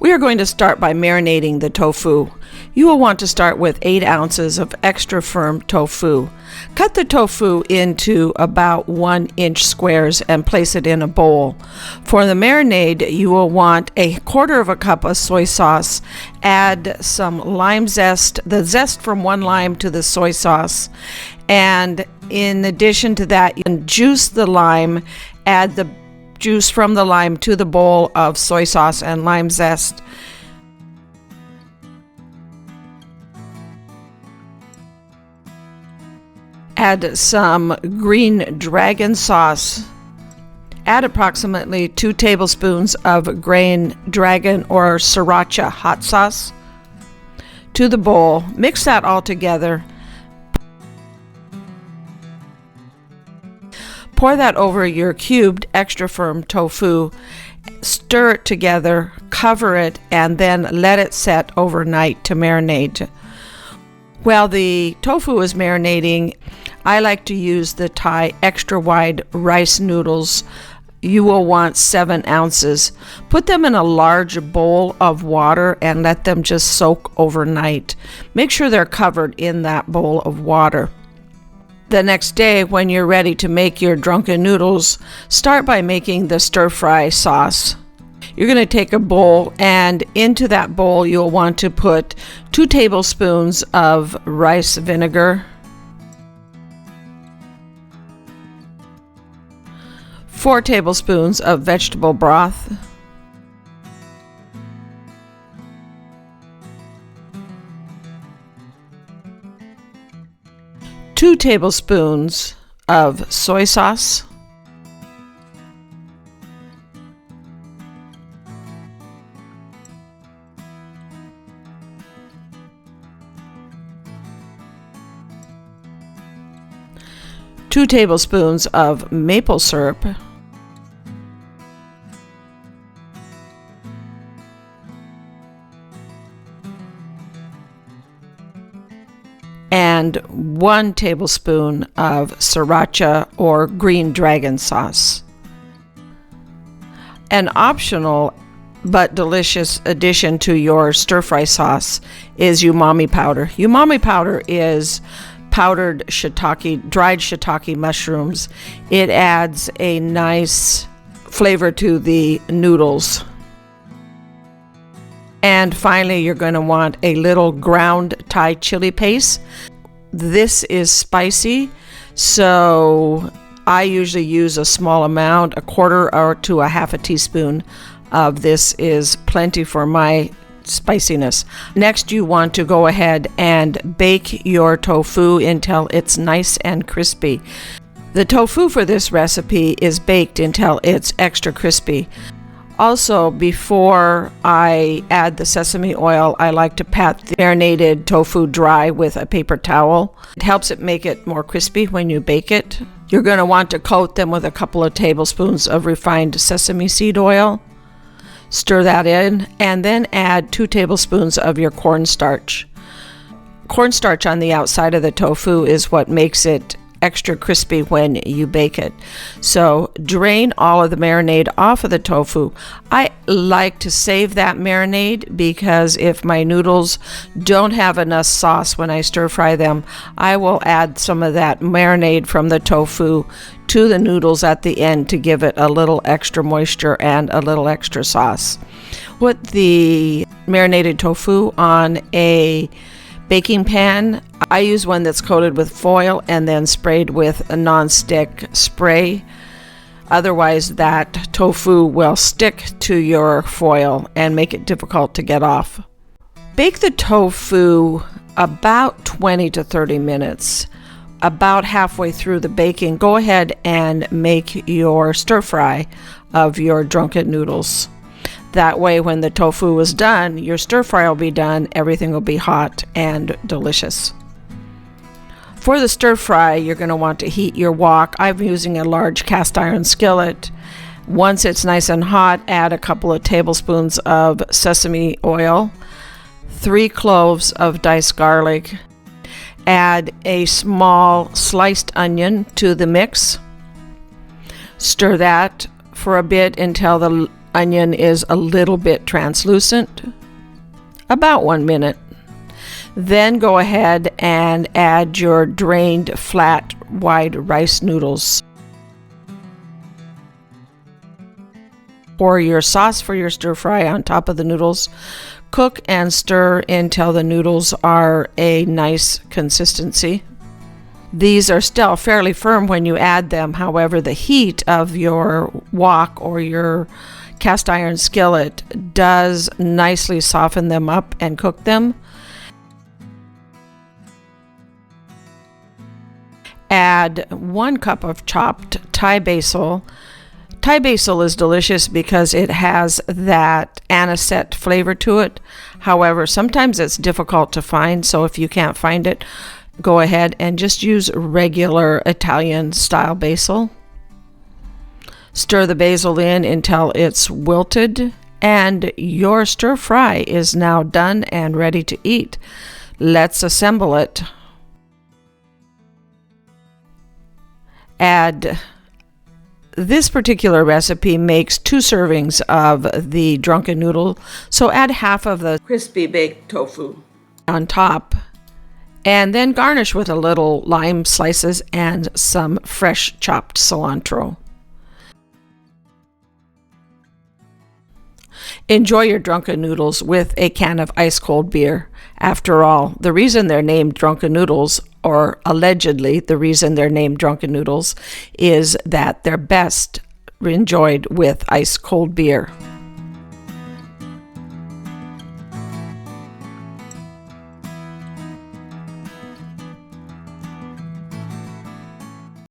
We are going to start by marinating the tofu. You will want to start with 8 ounces of extra firm tofu. Cut the tofu into about 1-inch squares and place it in a bowl. For the marinade, you will want 1/4 cup of soy sauce. Add some lime zest, the zest from 1 lime to the soy sauce. And in addition to that, you can juice the lime, add the juice from the lime to the bowl of soy sauce and lime zest. Add some green dragon sauce. Add approximately 2 tablespoons of green dragon or sriracha hot sauce to the bowl. Mix that all together. Pour that over your cubed extra firm tofu, stir it together, cover it, and then let it set overnight to marinate. While the tofu is marinating, I like to use the Thai extra wide rice noodles. You will want 7 ounces. Put them in a large bowl of water and let them just soak overnight. Make sure they're covered in that bowl of water. The next day, when you're ready to make your drunken noodles, start by making the stir-fry sauce. You're going to take a bowl, and into that bowl you'll want to put 2 tablespoons of rice vinegar, 4 tablespoons of vegetable broth, 2 tablespoons of soy sauce, two tablespoons of maple syrup, and 1 tablespoon of sriracha or green dragon sauce. An optional but delicious addition to your stir-fry sauce is umami powder. Umami powder is powdered shiitake, dried shiitake mushrooms. It adds a nice flavor to the noodles. And finally, you're going to want a little ground Thai chili paste. This is spicy, so I usually use a small amount, 1/4 or to 1/2 teaspoon of this is plenty for my spiciness. Next, you want to go ahead and bake your tofu until it's nice and crispy. The tofu for this recipe is baked until it's extra crispy. Also, before I add the sesame oil, I like to pat the marinated tofu dry with a paper towel. It helps it make it more crispy when you bake it. You're going to want to coat them with a couple of tablespoons of refined sesame seed oil. Stir that in, and then add 2 tablespoons of your cornstarch. Cornstarch on the outside of the tofu is what makes it extra crispy when you bake it. So drain all of the marinade off of the tofu. I like to save that marinade because if my noodles don't have enough sauce when I stir fry them, I will add some of that marinade from the tofu to the noodles at the end to give it a little extra moisture and a little extra sauce. Put the marinated tofu on a baking pan. I use one that's coated with foil and then sprayed with a non-stick spray. Otherwise, that tofu will stick to your foil and make it difficult to get off. Bake the tofu about 20 to 30 minutes. About halfway through the baking, go ahead and make your stir fry of your drunken noodles. That way, when the tofu is done, your stir fry will be done, everything will be hot and delicious. For the stir fry, you're going to want to heat your wok. I'm using a large cast iron skillet. Once it's nice and hot, add a couple of tablespoons of sesame oil, 3 cloves of diced garlic. Add a small sliced onion to the mix. Stir that for a bit until the onion is a little bit translucent, about 1 minute. Then go ahead and add your drained flat wide rice noodles. Pour your sauce for your stir fry on top of the noodles. Cook and stir until the noodles are a nice consistency. These are still fairly firm when you add them. However, the heat of your wok or your cast iron skillet does nicely soften them up and cook them. Add 1 cup of chopped Thai basil. Thai basil is delicious because it has that anisette flavor to it. However, sometimes it's difficult to find, so if you can't find it, go ahead and just use regular Italian style basil. Stir the basil in until it's wilted, and your stir fry is now done and ready to eat. Let's assemble it. This particular recipe makes 2 servings of the drunken noodle, so add half of the crispy baked tofu on top, and then garnish with a little lime slices and some fresh chopped cilantro. Enjoy your drunken noodles with a can of ice cold beer. After all, the reason they're named drunken noodles, or allegedly the reason they're named drunken noodles, is that they're best enjoyed with ice cold beer.